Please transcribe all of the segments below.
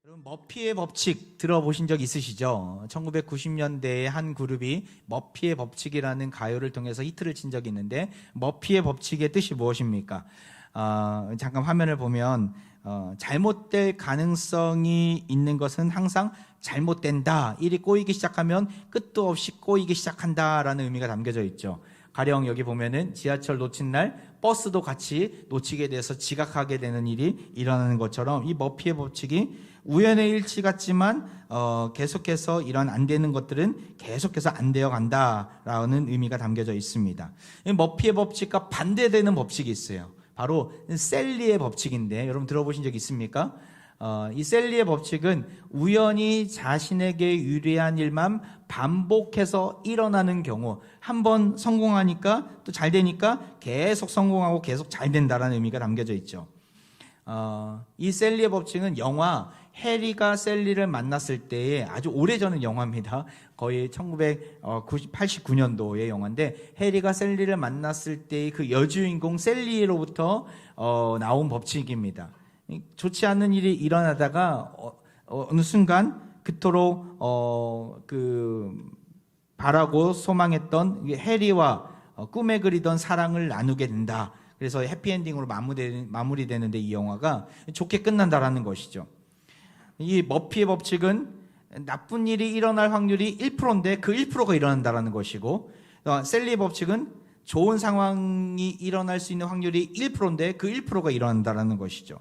여러분, 머피의 법칙 들어보신 적 있으시죠? 1990년대에 한 그룹이 머피의 법칙이라는 가요를 통해서 히트를 친 적이 있는데, 머피의 법칙의 뜻이 무엇입니까? 잠깐 화면을 보면 잘못될 가능성이 있는 것은 항상 잘못된다. 일이 꼬이기 시작하면 끝도 없이 꼬이기 시작한다라는 의미가 담겨져 있죠. 가령 여기 보면은 지하철 놓친 날 버스도 같이 놓치게 돼서 지각하게 되는 일이 일어나는 것처럼, 이 머피의 법칙이 우연의 일치 같지만 계속해서 이런 안 되는 것들은 계속해서 안 되어 간다라는 의미가 담겨져 있습니다. 이 머피의 법칙과 반대되는 법칙이 있어요. 바로 셀리의 법칙인데, 여러분 들어보신 적 있습니까? 이 셀리의 법칙은 우연히 자신에게 유리한 일만 반복해서 일어나는 경우, 한번 성공하니까 또 잘 되니까 계속 성공하고 계속 잘 된다라는 의미가 담겨져 있죠. 이 셀리의 법칙은 영화 해리가 셀리를 만났을 때에 아주 오래전의 영화입니다. 거의 1989년도의 영화인데, 해리가 셀리를 만났을 때의 그 여주인공 셀리로부터 나온 법칙입니다. 좋지 않은 일이 일어나다가 어느 순간 그토록 바라고 소망했던 해리와 꿈에 그리던 사랑을 나누게 된다. 그래서 해피엔딩으로 마무리되는데, 이 영화가 좋게 끝난다라는 것이죠. 이 머피의 법칙은 나쁜 일이 일어날 확률이 1%인데 그 1%가 일어난다라는 것이고, 셀리의 법칙은 좋은 상황이 일어날 수 있는 확률이 1%인데 그 1%가 일어난다라는 것이죠.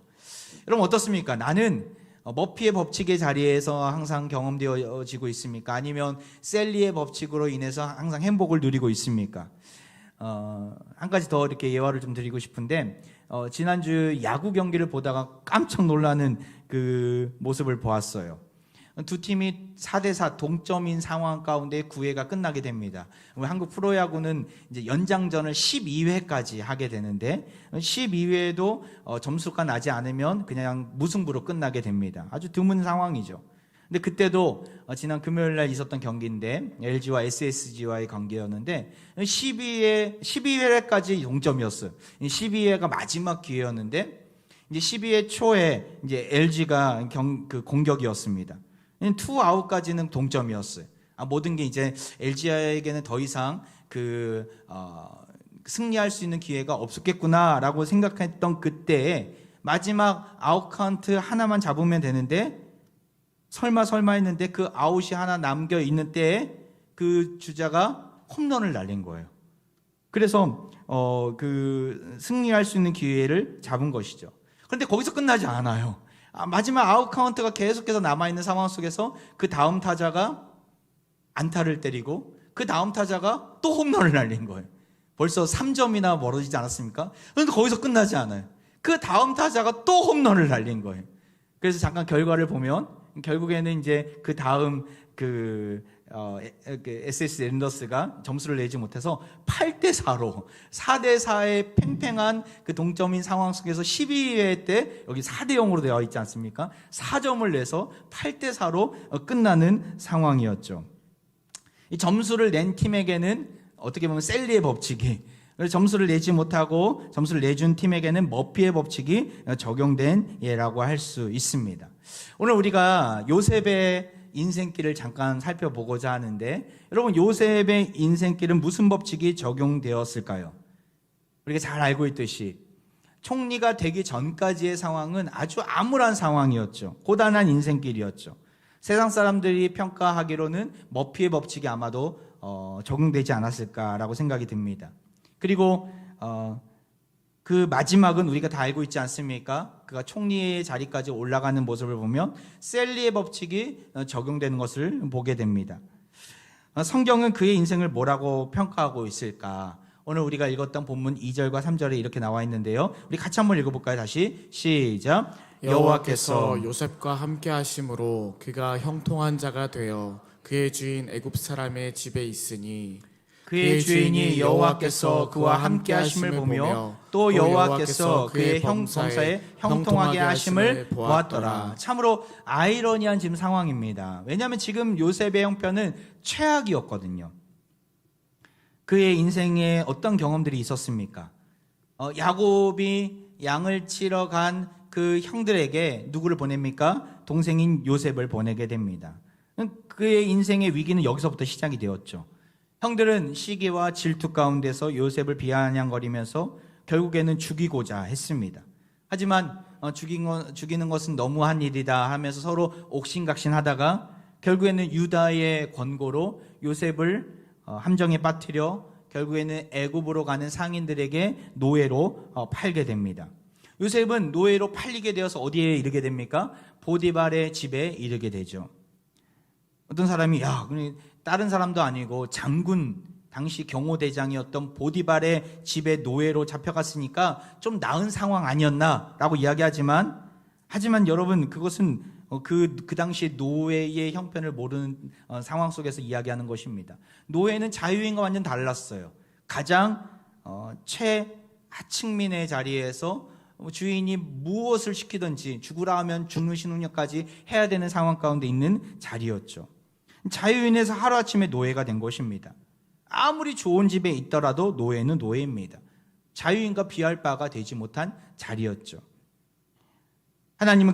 여러분 어떻습니까? 나는 머피의 법칙의 자리에서 항상 경험되어지고 있습니까? 아니면 셀리의 법칙으로 인해서 항상 행복을 누리고 있습니까? 한 가지 더 이렇게 예화를 좀 드리고 싶은데, 지난주 야구 경기를 보다가 깜짝 놀라는 그 모습을 보았어요. 두 팀이 4대4 동점인 상황 가운데 9회가 끝나게 됩니다. 한국 프로야구는 이제 연장전을 12회까지 하게 되는데, 12회도 점수가 나지 않으면 그냥 무승부로 끝나게 됩니다. 아주 드문 상황이죠. 근데 그때도 지난 금요일 날 있었던 경기인데, LG와 SSG와의 경기였는데 12회까지 동점이었어요. 12회가 마지막 기회였는데, 이제 12회 초에 이제 LG가 공격이었습니다. 투아웃까지는 동점이었어요. 모든 게 이제 LG에게는 더 이상 승리할 수 있는 기회가 없었겠구나라고 생각했던 그때에 마지막 아웃 카운트 하나만 잡으면 되는데, 설마 했는데 그 아웃이 하나 남겨 있는 때에 그 주자가 홈런을 날린 거예요. 그래서 승리할 수 있는 기회를 잡은 것이죠. 그런데 거기서 끝나지 않아요. 마지막 아웃 카운트가 계속해서 남아있는 상황 속에서 그 다음 타자가 안타를 때리고 그 다음 타자가 또 홈런을 날린 거예요. 벌써 3점이나 멀어지지 않았습니까? 그런데 거기서 끝나지 않아요. 그 다음 타자가 또 홈런을 날린 거예요. 그래서 잠깐 결과를 보면, 결국에는 이제 그 다음 SS 랜더스가 점수를 내지 못해서 8대4로 4대4의 팽팽한 그 동점인 상황 속에서 12회 때 여기 4대0으로 되어 있지 않습니까? 4점을 내서 8대4로 끝나는 상황이었죠. 이 점수를 낸 팀에게는 어떻게 보면 셀리의 법칙이, 점수를 내지 못하고 점수를 내준 팀에게는 머피의 법칙이 적용된 예라고 할 수 있습니다. 오늘 우리가 요셉의 인생길을 잠깐 살펴보고자 하는데, 여러분 요셉의 인생길은 무슨 법칙이 적용되었을까요? 우리가 잘 알고 있듯이 총리가 되기 전까지의 상황은 아주 암울한 상황이었죠. 고단한 인생길이었죠. 세상 사람들이 평가하기로는 머피의 법칙이 아마도 적용되지 않았을까라고 생각이 듭니다. 그리고 그 마지막은 우리가 다 알고 있지 않습니까? 그가 총리의 자리까지 올라가는 모습을 보면 셀리의 법칙이 적용되는 것을 보게 됩니다. 성경은 그의 인생을 뭐라고 평가하고 있을까? 오늘 우리가 읽었던 본문 2절과 3절에 이렇게 나와 있는데요. 우리 같이 한번 읽어볼까요? 다시 시작. 여호와께서 요셉과 함께 하심으로 그가 형통한 자가 되어 그의 주인 애굽 사람의 집에 있으니, 그의 주인이 여호와께서 그와 함께 하심을 보며 또 여호와께서 그의 범사에 형통하게 하심을 보았더라. 참으로 아이러니한 지금 상황입니다. 왜냐하면 지금 요셉의 형편은 최악이었거든요. 그의 인생에 어떤 경험들이 있었습니까? 야곱이 양을 치러 간 그 형들에게 누구를 보냅니까? 동생인 요셉을 보내게 됩니다. 그의 인생의 위기는 여기서부터 시작이 되었죠. 형들은 시기와 질투 가운데서 요셉을 비아냥거리면서 결국에는 죽이고자 했습니다. 하지만 죽이는 것은 너무한 일이다 하면서 서로 옥신각신하다가 결국에는 유다의 권고로 요셉을 함정에 빠뜨려 결국에는 애굽으로 가는 상인들에게 노예로 팔게 됩니다. 요셉은 노예로 팔리게 되어서 어디에 이르게 됩니까? 보디발의 집에 이르게 되죠. 어떤 사람이 다른 사람도 아니고 장군, 당시 경호대장이었던 보디발의 집에 노예로 잡혀갔으니까 좀 나은 상황 아니었나라고 이야기하지만 여러분, 그것은 그 당시 노예의 형편을 모르는 상황 속에서 이야기하는 것입니다. 노예는 자유인과 완전 달랐어요. 가장 최하층민의 자리에서 주인이 무엇을 시키든지 죽으라 하면 죽는 신혼여까지 해야 되는 상황 가운데 있는 자리였죠. 자유인에서 하루아침에 노예가 된 것입니다. 아무리 좋은 집에 있더라도 노예는 노예입니다. 자유인과 비할 바가 되지 못한 자리였죠. 하나님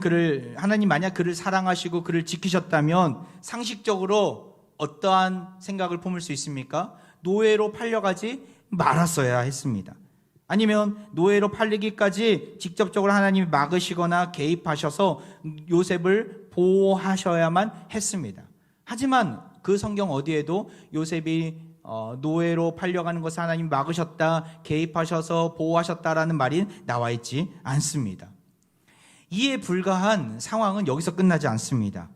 만약 그를 사랑하시고 그를 지키셨다면 상식적으로 어떠한 생각을 품을 수 있습니까? 노예로 팔려가지 말았어야 했습니다. 아니면 노예로 팔리기까지 직접적으로 하나님이 막으시거나 개입하셔서 요셉을 보호하셔야만 했습니다. 하지만 그 성경 어디에도 요셉이 노예로 팔려가는 것을 하나님이 막으셨다, 개입하셔서 보호하셨다라는 말이 나와 있지 않습니다. 이에 불과한 상황은 여기서 끝나지 않습니다.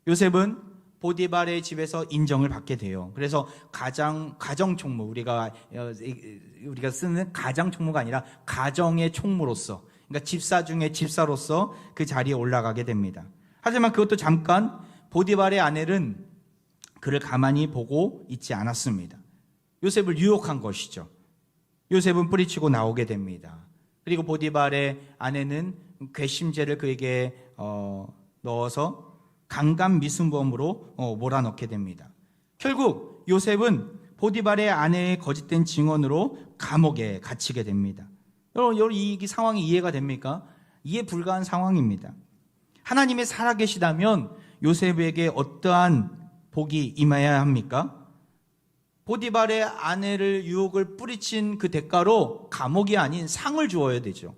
요셉은 보디발의 집에서 인정을 받게 돼요. 그래서 가정 총무, 우리가 쓰는 가장 총무가 아니라 가정의 총무로서, 그러니까 집사 중에 집사로서 그 자리에 올라가게 됩니다. 하지만 그것도 잠깐, 보디발의 아내는 그를 가만히 보고 있지 않았습니다. 요셉을 유혹한 것이죠. 요셉은 뿌리치고 나오게 됩니다. 그리고 보디발의 아내는 괘씸죄를 그에게 넣어서 강간미수범으로 몰아넣게 됩니다. 결국 요셉은 보디발의 아내의 거짓된 증언으로 감옥에 갇히게 됩니다. 여러분, 이 상황이 이해가 됩니까? 이해 불가한 상황입니다. 하나님이 살아계시다면 요셉에게 어떠한 복이 임해야 합니까? 보디발의 아내를 유혹을 뿌리친 그 대가로 감옥이 아닌 상을 주어야 되죠.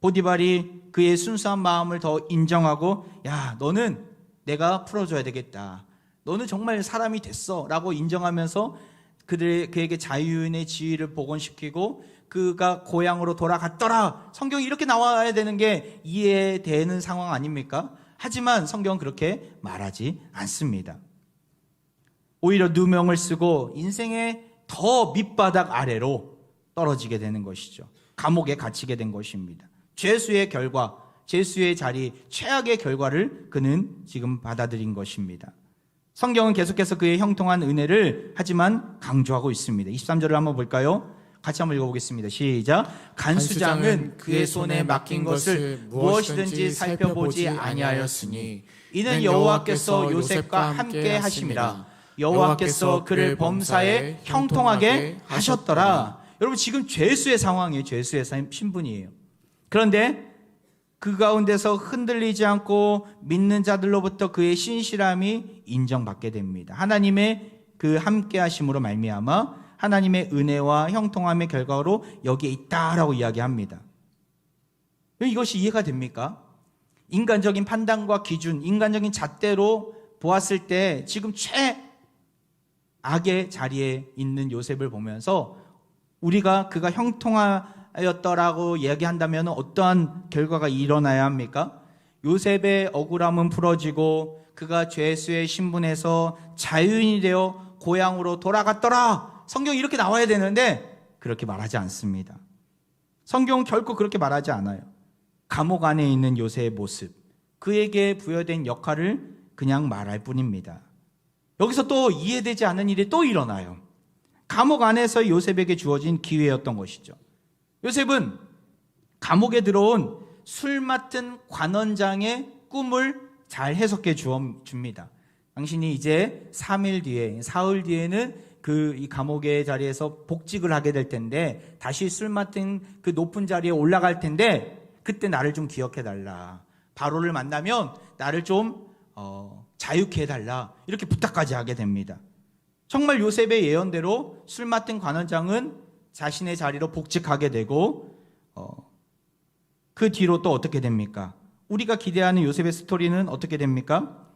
보디발이 그의 순수한 마음을 더 인정하고, 야, 너는 내가 풀어줘야 되겠다. 너는 정말 사람이 됐어 라고 인정하면서 그에게 자유인의 지위를 복원시키고 그가 고향으로 돌아갔더라. 성경이 이렇게 나와야 되는 게 이해되는 상황 아닙니까? 하지만 성경은 그렇게 말하지 않습니다. 오히려 누명을 쓰고 인생의 더 밑바닥 아래로 떨어지게 되는 것이죠. 감옥에 갇히게 된 것입니다. 죄수의 결과, 죄수의 자리, 최악의 결과를 그는 지금 받아들인 것입니다. 성경은 계속해서 그의 형통한 은혜를 하지만 강조하고 있습니다. 23절을 한번 볼까요? 같이 한번 읽어보겠습니다. 시작. 간수장은 그의 손에 맡긴 것을 무엇이든지 살펴보지 아니하였으니 이는 여호와께서 요셉과 함께 하심이라. 여호와께서 그를 범사에 형통하게 하셨더라. 여러분, 지금 죄수의 상황이에요. 죄수의 신분이에요. 그런데 그 가운데서 흔들리지 않고 믿는 자들로부터 그의 신실함이 인정받게 됩니다. 하나님의 그 함께 하심으로 말미암아 하나님의 은혜와 형통함의 결과로 여기에 있다라고 이야기합니다. 이것이 이해가 됩니까? 인간적인 판단과 기준, 인간적인 잣대로 보았을 때 지금 최악의 자리에 있는 요셉을 보면서 우리가 그가 형통하였더라고 이야기한다면 어떠한 결과가 일어나야 합니까? 요셉의 억울함은 풀어지고 그가 죄수의 신분에서 자유인이 되어 고향으로 돌아갔더라. 성경이 이렇게 나와야 되는데 그렇게 말하지 않습니다. 성경은 결코 그렇게 말하지 않아요. 감옥 안에 있는 요셉의 모습, 그에게 부여된 역할을 그냥 말할 뿐입니다. 여기서 또 이해되지 않는 일이 또 일어나요. 감옥 안에서 요셉에게 주어진 기회였던 것이죠. 요셉은 감옥에 들어온 술 맡은 관원장의 꿈을 잘 해석해 줍니다. 당신이 이제 3일 뒤에, 사흘 뒤에는 이 감옥의 자리에서 복직을 하게 될 텐데 다시 술 맡은 그 높은 자리에 올라갈 텐데 그때 나를 좀 기억해 달라. 바로를 만나면 나를 좀 자유케 해달라 이렇게 부탁까지 하게 됩니다. 정말 요셉의 예언대로 술 맡은 관원장은 자신의 자리로 복직하게 되고 그 뒤로 또 어떻게 됩니까? 우리가 기대하는 요셉의 스토리는 어떻게 됩니까?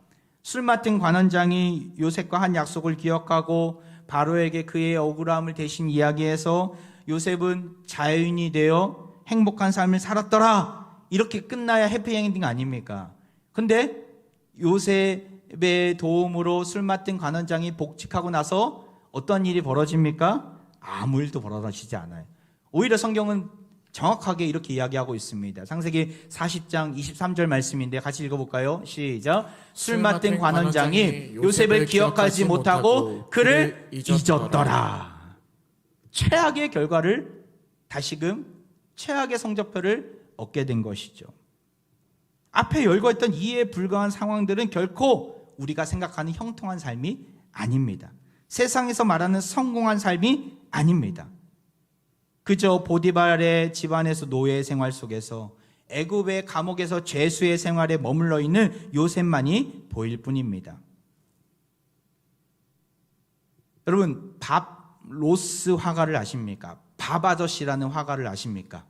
술 맡은 관원장이 요셉과 한 약속을 기억하고 바로에게 그의 억울함을 대신 이야기해서 요셉은 자유인이 되어 행복한 삶을 살았더라 이렇게 끝나야 해피엔딩 아닙니까? 근데 요셉의 도움으로 술 맡은 관원장이 복직하고 나서 어떤 일이 벌어집니까? 아무 일도 벌어지지 않아요. 오히려 성경은 정확하게 이렇게 이야기하고 있습니다. 창세기 40장 23절 말씀인데 같이 읽어볼까요? 시작. 술 맡은 관원장이 요셉을 기억하지 못하고 그를 잊었더라. 최악의 결과를 다시금 최악의 성적표를 얻게 된 것이죠. 앞에 열거했던 이해에 불과한 상황들은 결코 우리가 생각하는 형통한 삶이 아닙니다. 세상에서 말하는 성공한 삶이 아닙니다. 그저 보디발의 집안에서 노예 생활 속에서 애굽의 감옥에서 죄수의 생활에 머물러 있는 요셉만이 보일 뿐입니다. 여러분, 밥 로스 화가를 아십니까? 밥 아저씨라는 화가를 아십니까?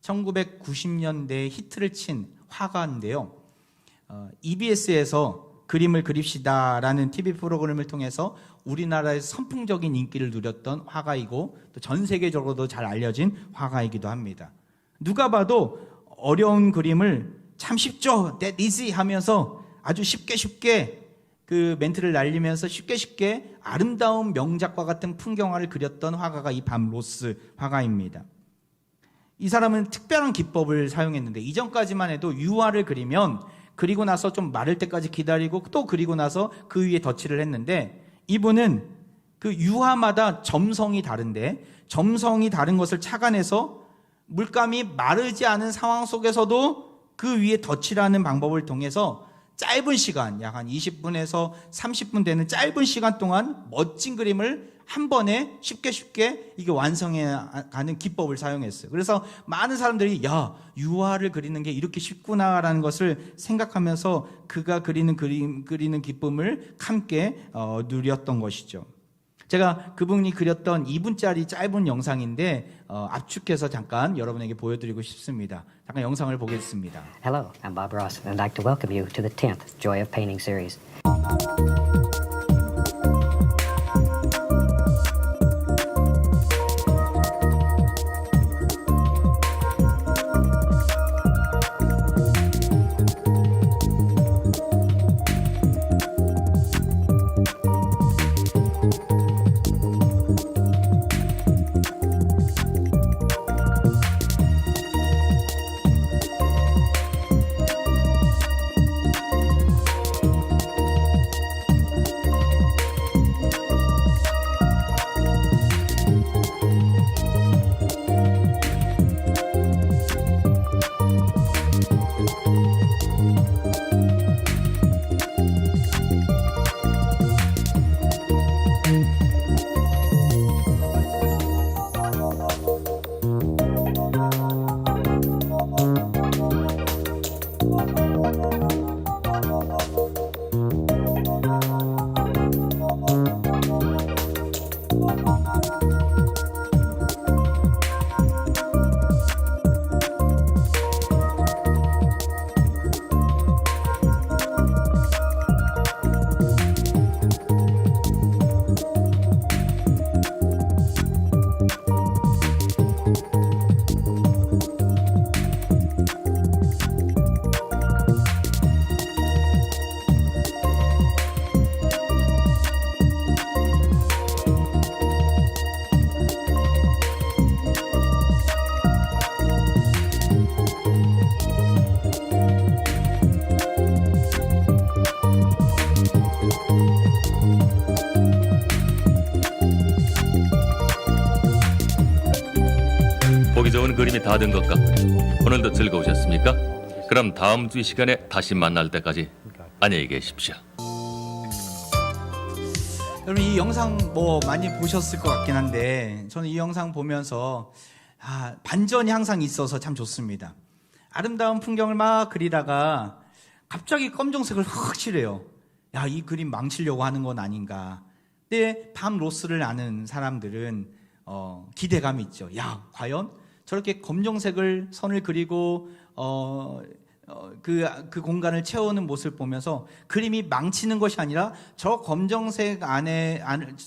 1990년대에 히트를 친 화가인데요. EBS에서 그림을 그립시다라는 TV 프로그램을 통해서 우리나라에서 선풍적인 인기를 누렸던 화가이고 또 전 세계적으로도 잘 알려진 화가이기도 합니다. 누가 봐도 어려운 그림을 참 쉽죠, that easy 하면서 아주 쉽게 그 멘트를 날리면서 쉽게 아름다운 명작과 같은 풍경화를 그렸던 화가가 이 밥 로스 화가입니다. 이 사람은 특별한 기법을 사용했는데 이전까지만 해도 유화를 그리면 그리고 나서 좀 마를 때까지 기다리고 또 그리고 나서 그 위에 덧칠을 했는데 이분은 그 유화마다 점성이 다른데 점성이 다른 것을 착안해서 물감이 마르지 않은 상황 속에서도 그 위에 덧칠하는 방법을 통해서 짧은 시간, 약 한 20분에서 30분 되는 짧은 시간 동안 멋진 그림을 한 번에 쉽게 이게 완성해가는 기법을 사용했어요. 그래서 많은 사람들이 야, 유화를 그리는 게 이렇게 쉽구나라는 것을 생각하면서 그가 그리는 그리는 기쁨을 함께 누렸던 것이죠. 제가 그분이 그렸던 2분짜리 짧은 영상인데 압축해서 잠깐 여러분에게 보여드리고 싶습니다. 잠깐 영상을 보겠습니다. Hello, I'm Bob Ross, and I'd like to welcome you to the 10th Joy of Painting series. 보기 좋은 그림이 다 된 것 같군요. 오늘도 즐거우셨습니까? 그럼 다음 주 이 시간에 다시 만날 때까지 안녕히 계십시오. 여러분 이 영상 뭐 많이 보셨을 것 같긴 한데 저는 이 영상 보면서 반전이 항상 있어서 참 좋습니다. 아름다운 풍경을 막 그리다가 갑자기 검정색을 확 칠해요. 야, 이 그림 망치려고 하는 건 아닌가. 근데 밤 로스를 아는 사람들은 기대감이 있죠. 야, 과연 저렇게 검정색을 선을 그리고 그 공간을 채우는 모습을 보면서 그림이 망치는 것이 아니라 저 검정색 안에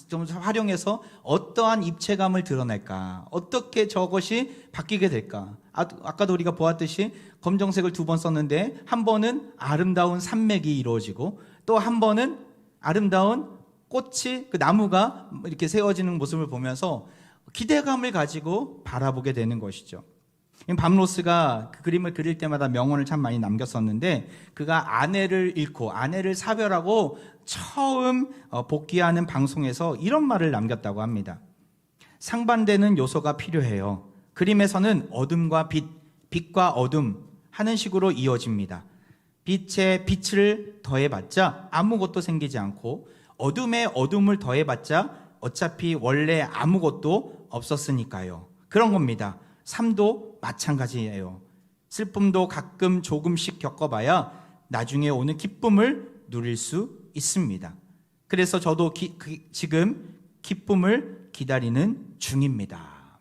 좀 활용해서 어떠한 입체감을 드러낼까, 어떻게 저것이 바뀌게 될까. 아까도 우리가 보았듯이 검정색을 2번 썼는데 한 번은 아름다운 산맥이 이루어지고 또 한 번은 아름다운 꽃이, 그 나무가 이렇게 세워지는 모습을 보면서 기대감을 가지고 바라보게 되는 것이죠. 밤로스가 그 그림을 그릴 때마다 명언을 참 많이 남겼었는데, 그가 아내를 잃고 아내를 사별하고 처음 복귀하는 방송에서 이런 말을 남겼다고 합니다. 상반되는 요소가 필요해요. 그림에서는 어둠과 빛, 빛과 어둠 하는 식으로 이어집니다. 빛에 빛을 더해봤자 아무것도 생기지 않고, 어둠에 어둠을 더해봤자 어차피 원래 아무것도 없었으니까요. 그런 겁니다. 삶도 마찬가지예요. 슬픔도 가끔 조금씩 겪어봐야 나중에 오는 기쁨을 누릴 수 있습니다. 그래서 저도 지금 기쁨을 기다리는 중입니다.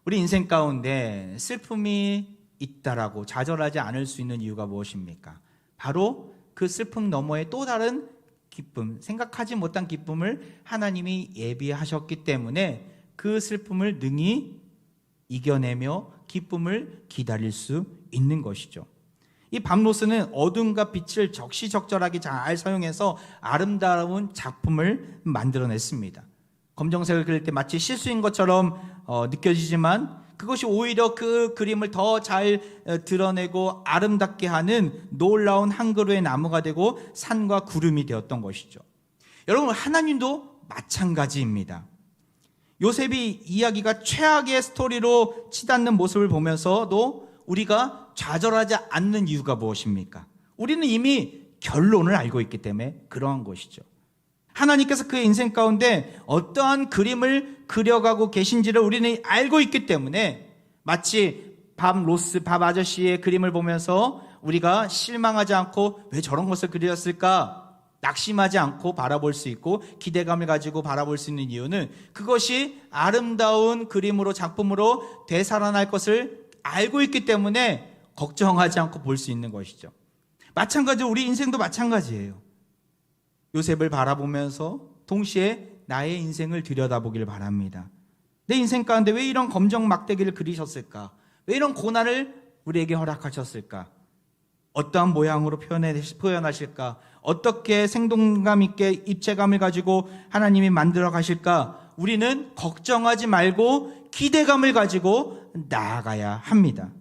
우리 인생 가운데 슬픔이 있다라고 좌절하지 않을 수 있는 이유가 무엇입니까? 바로 그 슬픔 너머에 또 다른 기쁨, 생각하지 못한 기쁨을 하나님이 예비하셨기 때문에 그 슬픔을 능히 이겨내며 기쁨을 기다릴 수 있는 것이죠. 이 밤로스는 어둠과 빛을 적시적절하게 잘 사용해서 아름다운 작품을 만들어냈습니다. 검정색을 그릴 때 마치 실수인 것처럼 느껴지지만 그것이 오히려 그 그림을 더 잘 드러내고 아름답게 하는 놀라운 한 그루의 나무가 되고 산과 구름이 되었던 것이죠. 여러분, 하나님도 마찬가지입니다. 요셉이 이야기가 최악의 스토리로 치닫는 모습을 보면서도 우리가 좌절하지 않는 이유가 무엇입니까? 우리는 이미 결론을 알고 있기 때문에 그러한 것이죠. 하나님께서 그의 인생 가운데 어떠한 그림을 그려가고 계신지를 우리는 알고 있기 때문에 마치 밥 아저씨의 그림을 보면서 우리가 실망하지 않고 왜 저런 것을 그렸을까? 낙심하지 않고 바라볼 수 있고 기대감을 가지고 바라볼 수 있는 이유는 그것이 아름다운 그림으로, 작품으로 되살아날 것을 알고 있기 때문에 걱정하지 않고 볼 수 있는 것이죠. 마찬가지로 우리 인생도 마찬가지예요. 요셉을 바라보면서 동시에 나의 인생을 들여다보길 바랍니다. 내 인생 가운데 왜 이런 검정 막대기를 그리셨을까? 왜 이런 고난을 우리에게 허락하셨을까? 어떠한 모양으로 표현하실까? 어떻게 생동감 있게 입체감을 가지고 하나님이 만들어 가실까? 우리는 걱정하지 말고 기대감을 가지고 나아가야 합니다.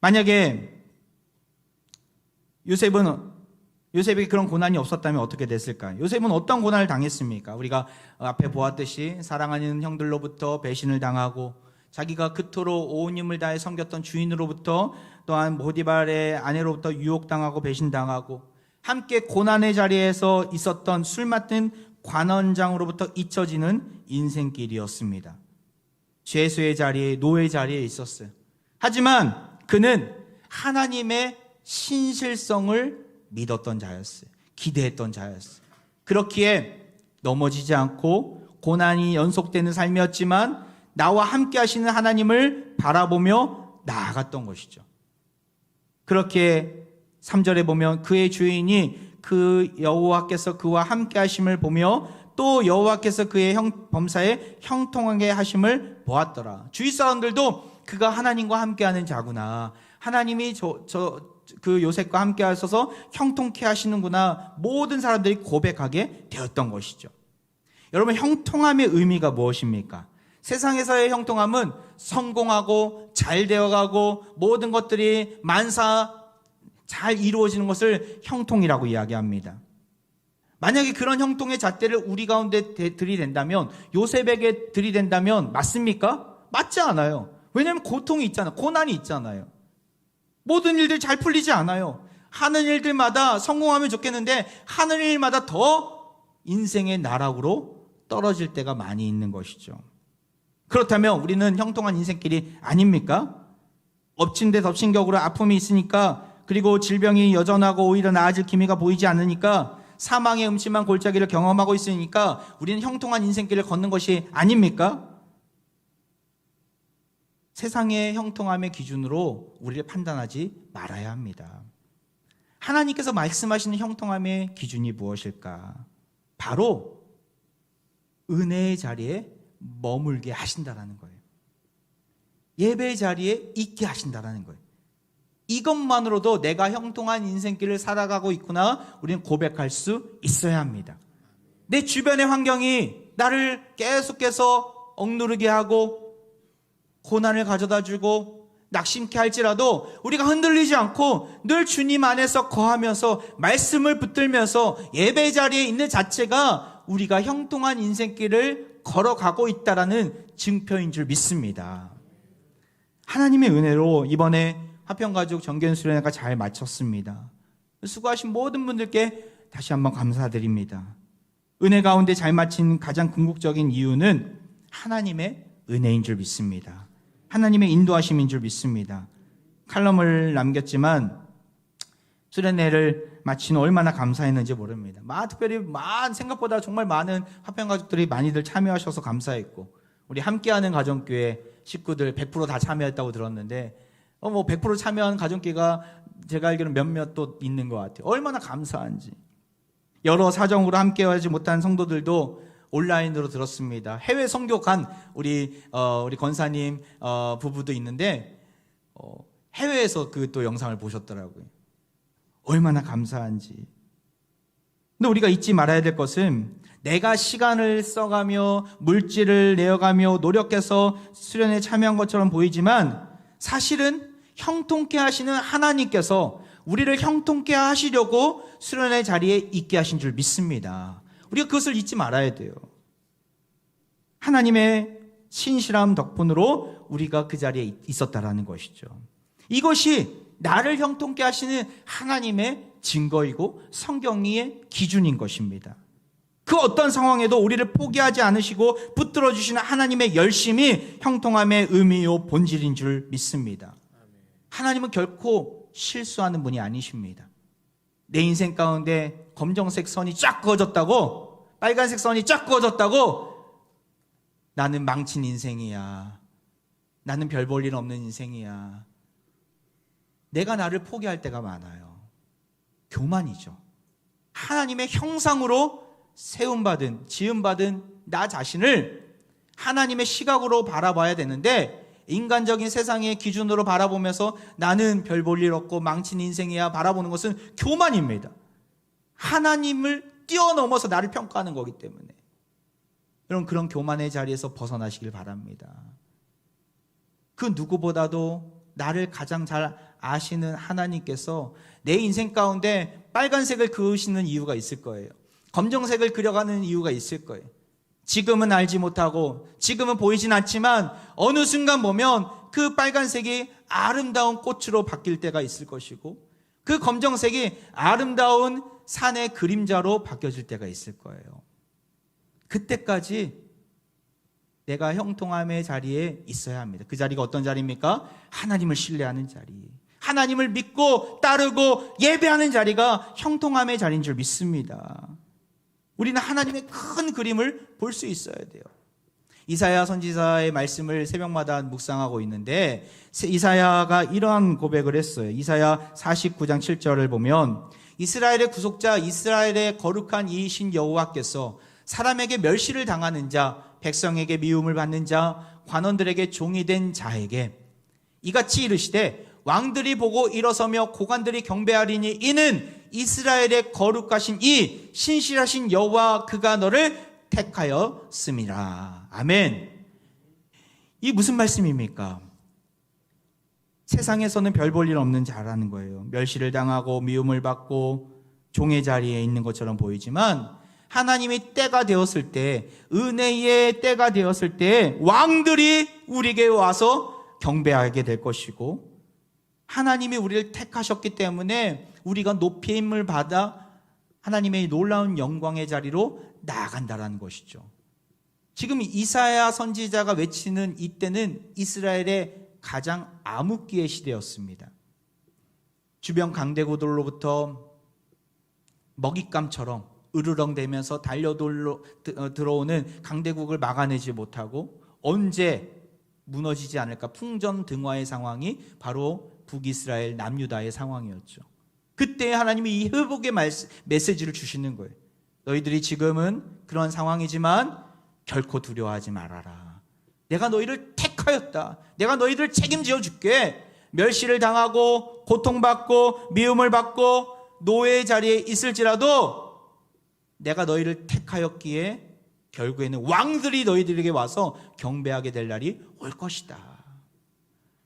만약에 요셉에게 그런 고난이 없었다면 어떻게 됐을까? 요셉은 어떤 고난을 당했습니까? 우리가 앞에 보았듯이 사랑하는 형들로부터 배신을 당하고, 자기가 그토록 온 힘을 다해 섬겼던 주인으로부터, 또한 보디발의 아내로부터 유혹당하고 배신당하고, 함께 고난의 자리에서 있었던 술 맡은 관원장으로부터 잊혀지는 인생길이었습니다. 죄수의 자리에, 노예 자리에 있었어요. 하지만 그는 하나님의 신실성을 믿었던 자였어요. 기대했던 자였어요. 그렇기에 넘어지지 않고 고난이 연속되는 삶이었지만 나와 함께 하시는 하나님을 바라보며 나아갔던 것이죠. 그렇게 3절에 보면 그의 주인이 그 여호와께서 그와 함께 하심을 보며 또 여호와께서 그의 범사에 형통하게 하심을 보았더라. 주위 사람들도 그가 하나님과 함께하는 자구나, 하나님이 그 요셉과 함께 하셔서 형통케 하시는구나, 모든 사람들이 고백하게 되었던 것이죠. 여러분, 형통함의 의미가 무엇입니까? 세상에서의 형통함은 성공하고 잘 되어가고 모든 것들이 만사 잘 이루어지는 것을 형통이라고 이야기합니다. 만약에 그런 형통의 잣대를 우리 가운데 들이댄다면, 요셉에게 들이댄다면 맞습니까? 맞지 않아요. 왜냐하면 고통이 있잖아요. 고난이 있잖아요. 모든 일들이 잘 풀리지 않아요. 하는 일들마다 성공하면 좋겠는데 하는 일마다 더 인생의 나락으로 떨어질 때가 많이 있는 것이죠. 그렇다면 우리는 형통한 인생길이 아닙니까? 엎친 데 덮친 격으로 아픔이 있으니까, 그리고 질병이 여전하고 오히려 나아질 기미가 보이지 않으니까, 사망의 음침한 골짜기를 경험하고 있으니까 우리는 형통한 인생길을 걷는 것이 아닙니까? 세상의 형통함의 기준으로 우리를 판단하지 말아야 합니다. 하나님께서 말씀하시는 형통함의 기준이 무엇일까? 바로 은혜의 자리에 머물게 하신다라는 거예요. 예배의 자리에 있게 하신다라는 거예요. 이것만으로도 내가 형통한 인생길을 살아가고 있구나, 우리는 고백할 수 있어야 합니다. 내 주변의 환경이 나를 계속해서 억누르게 하고 고난을 가져다 주고 낙심케 할지라도 우리가 흔들리지 않고 늘 주님 안에서 거하면서 말씀을 붙들면서 예배 자리에 있는 자체가 우리가 형통한 인생길을 걸어가고 있다라는 증표인 줄 믿습니다. 하나님의 은혜로 이번에 화평가족 정견수련회가 잘 마쳤습니다. 수고하신 모든 분들께 다시 한번 감사드립니다. 은혜 가운데 잘 마친 가장 궁극적인 이유는 하나님의 은혜인 줄 믿습니다. 하나님의 인도하심인 줄 믿습니다. 칼럼을 남겼지만 수련회를 마친 얼마나 감사했는지 모릅니다. 특별히 생각보다 정말 많은 화평가족들이 많이들 참여하셔서 감사했고, 우리 함께하는 가정교회 식구들 100% 다 참여했다고 들었는데 100% 참여한 가정교회가 제가 알기로는 몇몇 또 있는 것 같아요. 얼마나 감사한지. 여러 사정으로 함께하지 못한 성도들도 온라인으로 들었습니다. 해외 선교 간 우리 권사님 부부도 있는데 해외에서 그 또 영상을 보셨더라고요. 얼마나 감사한지. 근데 우리가 잊지 말아야 될 것은 내가 시간을 써가며 물질을 내어가며 노력해서 수련에 참여한 것처럼 보이지만 사실은 형통케 하시는 하나님께서 우리를 형통케 하시려고 수련의 자리에 있게 하신 줄 믿습니다. 우리가 그것을 잊지 말아야 돼요. 하나님의 신실함 덕분으로 우리가 그 자리에 있었다라는 것이죠. 이것이 나를 형통케 하시는 하나님의 증거이고 성경의 기준인 것입니다. 그 어떤 상황에도 우리를 포기하지 않으시고 붙들어 주시는 하나님의 열심이 형통함의 의미요 본질인 줄 믿습니다. 하나님은 결코 실수하는 분이 아니십니다. 내 인생 가운데 검정색 선이 쫙 그어졌다고, 빨간색 선이 쫙 그어졌다고 나는 망친 인생이야, 나는 별 볼 일 없는 인생이야, 내가 나를 포기할 때가 많아요. 교만이죠. 하나님의 형상으로 세움받은, 지음받은 나 자신을 하나님의 시각으로 바라봐야 되는데, 인간적인 세상의 기준으로 바라보면서 나는 별 볼 일 없고 망친 인생이야 바라보는 것은 교만입니다. 하나님을 뛰어넘어서 나를 평가하는 거기 때문에 여러분, 그런 교만의 자리에서 벗어나시길 바랍니다. 그 누구보다도 나를 가장 잘 아시는 하나님께서 내 인생 가운데 빨간색을 그으시는 이유가 있을 거예요. 검정색을 그려가는 이유가 있을 거예요. 지금은 알지 못하고 지금은 보이진 않지만 어느 순간 보면 그 빨간색이 아름다운 꽃으로 바뀔 때가 있을 것이고, 그 검정색이 아름다운 산의 그림자로 바뀌어질 때가 있을 거예요. 그때까지 내가 형통함의 자리에 있어야 합니다. 그 자리가 어떤 자리입니까? 하나님을 신뢰하는 자리, 하나님을 믿고 따르고 예배하는 자리가 형통함의 자리인 줄 믿습니다. 우리는 하나님의 큰 그림을 볼 수 있어야 돼요. 이사야 선지자의 말씀을 새벽마다 묵상하고 있는데 이사야가 이러한 고백을 했어요. 이사야 49장 7절을 보면 이스라엘의 구속자, 이스라엘의 거룩한 이이신 여호와께서 사람에게 멸시를 당하는 자, 백성에게 미움을 받는 자, 관원들에게 종이 된 자에게 이같이 이르시되 왕들이 보고 일어서며 고관들이 경배하리니 이는 이스라엘의 거룩하신 이 신실하신 여호와 그가 너를 택하였음이라. 아멘. 이 무슨 말씀입니까? 세상에서는 별 볼 일 없는 자라는 거예요. 멸시를 당하고 미움을 받고 종의 자리에 있는 것처럼 보이지만 하나님이 때가 되었을 때, 은혜의 때가 되었을 때 왕들이 우리에게 와서 경배하게 될 것이고, 하나님이 우리를 택하셨기 때문에 우리가 높임을 받아 하나님의 놀라운 영광의 자리로 나아간다는 것이죠. 지금 이사야 선지자가 외치는 이때는 이스라엘의 가장 암흑기의 시대였습니다. 주변 강대국들로부터 먹잇감처럼 으르렁대면서 들어오는 강대국을 막아내지 못하고 언제 무너지지 않을까 풍전등화의 상황이 바로 북이스라엘 남유다의 상황이었죠. 그때 하나님이 이 회복의 메시지를 주시는 거예요. 너희들이 지금은 그런 상황이지만 결코 두려워하지 말아라. 내가 너희를 택하였다. 내가 너희들을 책임지어 줄게. 멸시를 당하고 고통받고 미움을 받고 노예의 자리에 있을지라도 내가 너희를 택하였기에 결국에는 왕들이 너희들에게 와서 경배하게 될 날이 올 것이다.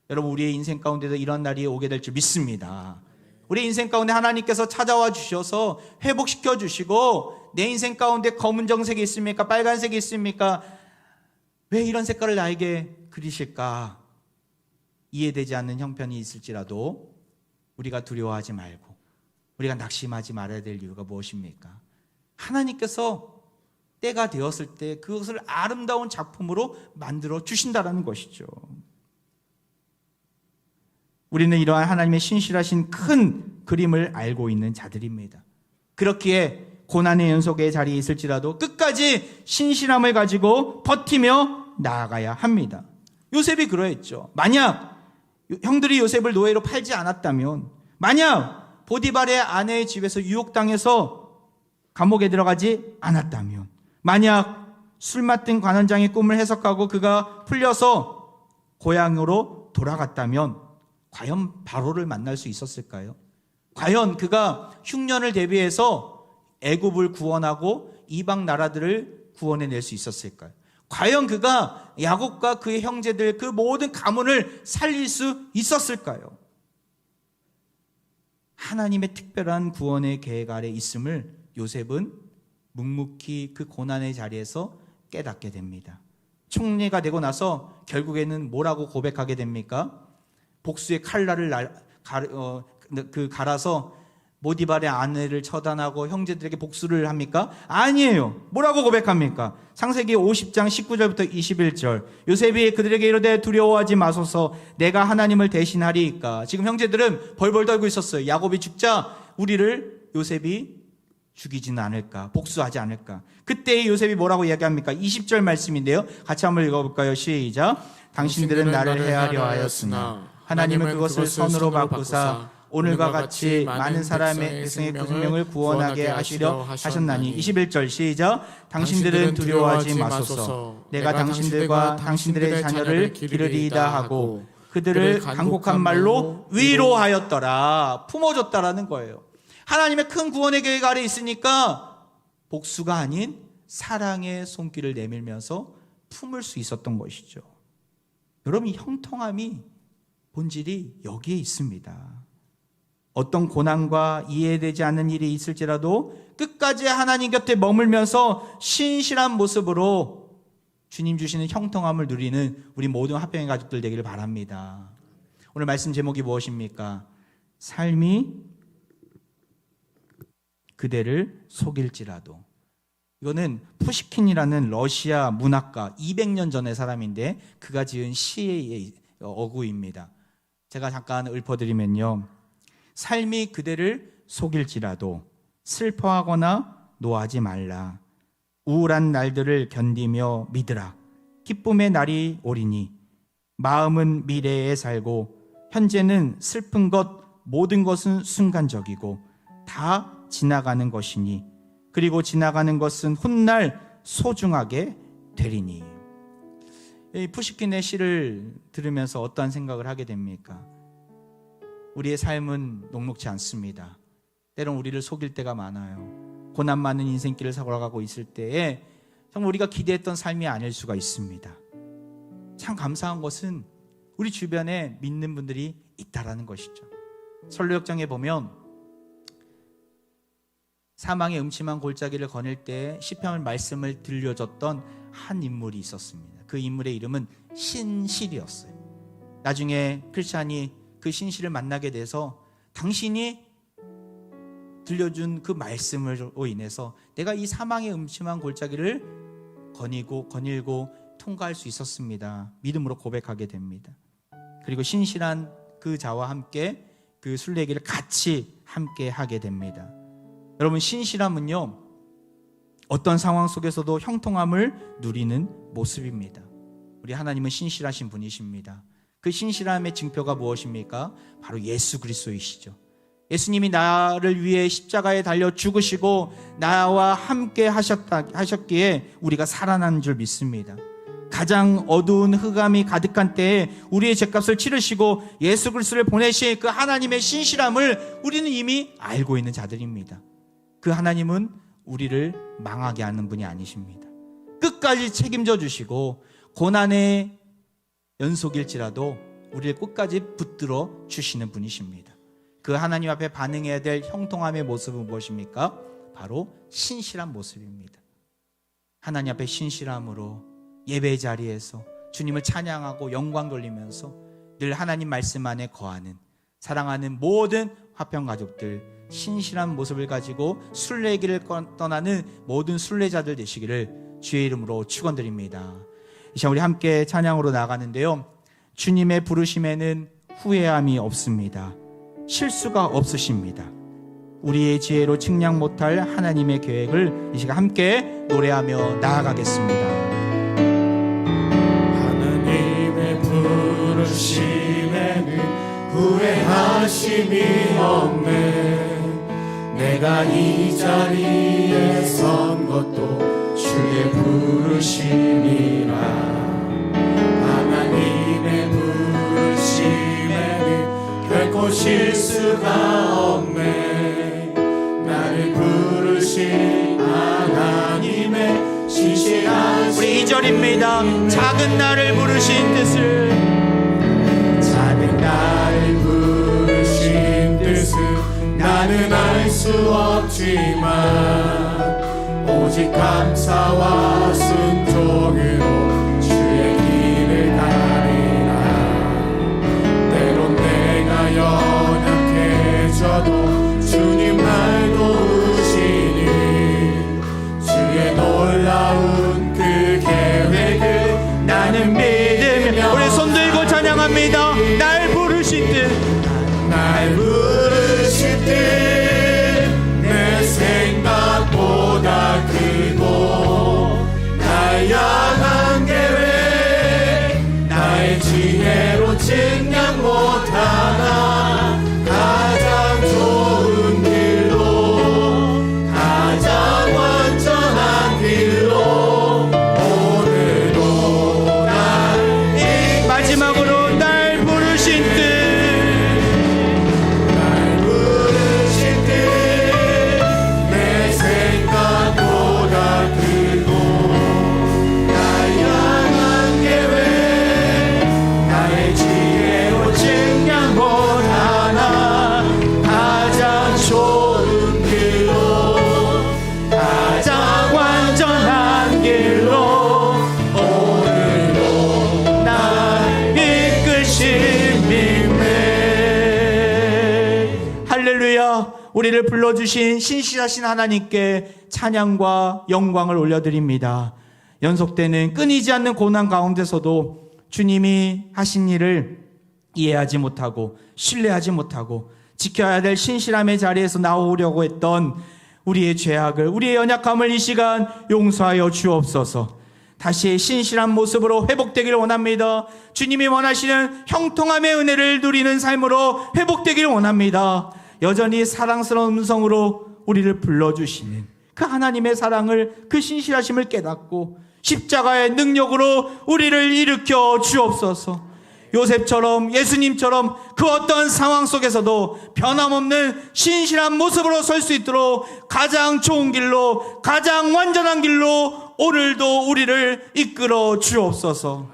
여러분, 우리의 인생 가운데도 이런 날이 오게 될 줄 믿습니다. 우리 인생 가운데 하나님께서 찾아와 주셔서 회복시켜 주시고 내 인생 가운데 검은정색이 있습니까? 빨간색이 있습니까? 왜 이런 색깔을 나에게 그리실까? 이해되지 않는 형편이 있을지라도 우리가 두려워하지 말고 우리가 낙심하지 말아야 될 이유가 무엇입니까? 하나님께서 때가 되었을 때 그것을 아름다운 작품으로 만들어 주신다라는 것이죠. 우리는 이러한 하나님의 신실하신 큰 그림을 알고 있는 자들입니다. 그렇기에 고난의 연속의 자리에 있을지라도 끝까지 신실함을 가지고 버티며 나아가야 합니다. 요셉이 그러했죠. 만약 형들이 요셉을 노예로 팔지 않았다면, 만약 보디발의 아내의 집에서 유혹당해서 감옥에 들어가지 않았다면, 만약 술 맡은 관원장의 꿈을 해석하고 그가 풀려서 고향으로 돌아갔다면 과연 바로를 만날 수 있었을까요? 과연 그가 흉년을 대비해서 애굽을 구원하고 이방 나라들을 구원해낼 수 있었을까요? 과연 그가 야곱과 그의 형제들 그 모든 가문을 살릴 수 있었을까요? 하나님의 특별한 구원의 계획 아래 있음을 요셉은 묵묵히 그 고난의 자리에서 깨닫게 됩니다. 총리가 되고 나서 결국에는 뭐라고 고백하게 됩니까? 복수의 칼날을 갈아서 모디발의 아내를 처단하고 형제들에게 복수를 합니까? 아니에요. 뭐라고 고백합니까? 창세기 50장 19절부터 21절. 요셉이 그들에게 이르되 두려워하지 마소서, 내가 하나님을 대신하리이까. 지금 형제들은 벌벌 떨고 있었어요. 야곱이 죽자 우리를 요셉이 죽이지는 않을까, 복수하지 않을까. 그때 요셉이 뭐라고 이야기합니까? 20절 말씀인데요. 같이 한번 읽어볼까요? 시작. 당신들은 나를 해하려 하였으나 하나님은 그것을 선으로 바꾸사 오늘과 같이 많은 사람의 백성의 생명을 구원하게 하시려 하셨나니. 21절 시작. 당신들은 두려워하지 마소서, 내가 당신들과 당신들의 자녀를 기르리이다 하고 그들을 간곡한 말로 위로하였더라. 품어줬다라는 거예요. 하나님의 큰 구원의 계획 아래 있으니까 복수가 아닌 사랑의 손길을 내밀면서 품을 수 있었던 것이죠. 여러분, 이 형통함이 본질이 여기에 있습니다. 어떤 고난과 이해되지 않는 일이 있을지라도 끝까지 하나님 곁에 머물면서 신실한 모습으로 주님 주시는 형통함을 누리는 우리 모든 화평의 가족들 되기를 바랍니다. 오늘 말씀 제목이 무엇입니까? 삶이 그대를 속일지라도. 이거는 푸시킨이라는 러시아 문학가, 200년 전의 사람인데 그가 지은 시의 어구입니다. 제가 잠깐 읊어드리면요, 삶이 그대를 속일지라도 슬퍼하거나 노하지 말라. 우울한 날들을 견디며 믿으라. 기쁨의 날이 오리니 마음은 미래에 살고 현재는 슬픈 것 모든 것은 순간적이고 다 지나가는 것이니 그리고 지나가는 것은 훗날 소중하게 되리니. 이 푸시킨의 시를 들으면서 어떠한 생각을 하게 됩니까? 우리의 삶은 녹록지 않습니다. 때론 우리를 속일 때가 많아요. 고난 많은 인생길을 살아가고 있을 때에 정말 우리가 기대했던 삶이 아닐 수가 있습니다. 참 감사한 것은 우리 주변에 믿는 분들이 있다라는 것이죠. 설로역정에 보면 사망의 음침한 골짜기를 거닐 때 시편 말씀을 들려줬던 한 인물이 있었습니다. 그 인물의 이름은 신실이었어요. 나중에 크리스찬이 그 신실을 만나게 돼서 당신이 들려준 그 말씀으로 인해서 내가 이 사망의 음침한 골짜기를 거닐고 통과할 수 있었습니다. 믿음으로 고백하게 됩니다. 그리고 신실한 그 자와 함께 그 순례길을 같이 함께 하게 됩니다. 여러분, 신실함은요, 어떤 상황 속에서도 형통함을 누리는 모습입니다. 우리 하나님은 신실하신 분이십니다. 그 신실함의 증표가 무엇입니까? 바로 예수 그리스도이시죠. 예수님이 나를 위해 십자가에 달려 죽으시고 나와 함께 하셨기에 우리가 살아난 줄 믿습니다. 가장 어두운 흑암이 가득한 때에 우리의 죄값을 치르시고 예수 그리스도를 보내신 그 하나님의 신실함을 우리는 이미 알고 있는 자들입니다. 그 하나님은 우리를 망하게 하는 분이 아니십니다. 끝까지 책임져 주시고 고난의 연속일지라도 우리를 끝까지 붙들어 주시는 분이십니다. 그 하나님 앞에 반응해야 될 형통함의 모습은 무엇입니까? 바로 신실한 모습입니다. 하나님 앞에 신실함으로 예배 자리에서 주님을 찬양하고 영광 돌리면서 늘 하나님 말씀 안에 거하는, 사랑하는 모든 화평 가족들, 신실한 모습을 가지고 순례길을 떠나는 모든 순례자들 되시기를 주의 이름으로 축원드립니다. 이 시간 우리 함께 찬양으로 나가는데요, 주님의 부르심에는 후회함이 없습니다. 실수가 없으십니다. 우리의 지혜로 측량 못할 하나님의 계획을 이 시간 함께 노래하며 나아가겠습니다. 하나님의 부르심에는 후회하심이 없네. 내가 이 자리에 선 것도 주의 부르심이라. 하나님의 부르심에는 결코 실수가 없네. 나를 부르신 하나님의 신실한 우리 2절입니다. 작은 나를 부르신 뜻을, 작은 나를 부르신 뜻을 나는 알 수 없지만 오직 감사와 순종으로 주의 길을 가리라. 때론 내가 연약해져도 주님 날 도우시니 주의 놀라운 그 계획을 나는 믿으며. 우리 손 들고 찬양합니다. 날 부르신 뜻, 날 부르신 뜻 내 생각보다 크고 날 향한 계획 나의 지혜로 측량 못하나. 가장 좋은 길로, 가장 완전한 길로 오늘도 날 마지막으로 날 부르신 뜻, 내 생각보다 크고 날 향한 계획 나의 지혜로 측량 못하나. 가장 좋은 길로, 가장 완전한 길로 오늘도 날 이끄심이네. 할렐루야. 우리를 불러주신 신실하신 하나님께 찬양과 영광을 올려드립니다. 연속되는 끊이지 않는 고난 가운데서도 주님이 하신 일을 이해하지 못하고 신뢰하지 못하고 지켜야 될 신실함의 자리에서 나오려고 했던 우리의 죄악을, 우리의 연약함을 이 시간 용서하여 주옵소서. 다시 신실한 모습으로 회복되기를 원합니다. 주님이 원하시는 형통함의 은혜를 누리는 삶으로 회복되기를 원합니다. 여전히 사랑스러운 음성으로 우리를 불러주시는 그 하나님의 사랑을, 그 신실하심을 깨닫고 십자가의 능력으로 우리를 일으켜 주옵소서. 요셉처럼, 예수님처럼 그 어떤 상황 속에서도 변함없는 신실한 모습으로 설 수 있도록 가장 좋은 길로, 가장 완전한 길로 오늘도 우리를 이끌어 주옵소서.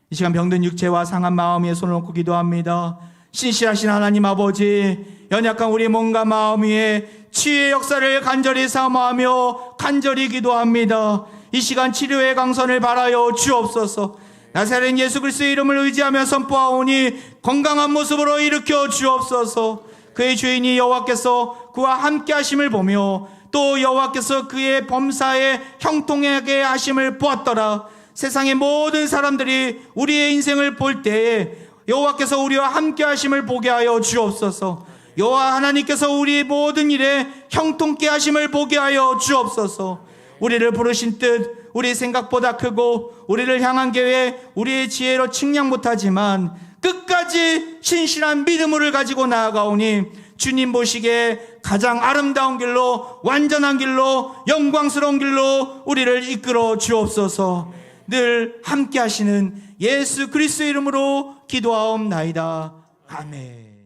이 시간 병든 육체와 상한 마음 위에 손을 얹고 기도합니다. 신실하신 하나님 아버지, 연약한 우리 몸과 마음 위에 치유의 역사를 간절히 사모하며 간절히 기도합니다. 이 시간 치료의 강선을 바라여 주옵소서. 나사렛 예수 그리스도의 이름을 의지하며 선포하오니 건강한 모습으로 일으켜 주옵소서. 그의 주인이 여호와께서 그와 함께 하심을 보며 또 여호와께서 그의 범사에 형통하게 하심을 보았더라. 세상의 모든 사람들이 우리의 인생을 볼 때에 여호와께서 우리와 함께 하심을 보게 하여 주옵소서. 여호와 하나님께서 우리 모든 일에 형통케 하심을 보게 하여 주옵소서. 우리를 부르신 뜻, 우리 생각보다 크고 우리를 향한 계획, 우리의 지혜로 측량 못하지만 끝까지 신실한 믿음을 가지고 나아가오니 주님 보시기에 가장 아름다운 길로, 완전한 길로, 영광스러운 길로 우리를 이끌어 주옵소서. 늘 함께 하시는 예수 그리스도의 이름으로 기도하옵나이다. 아멘.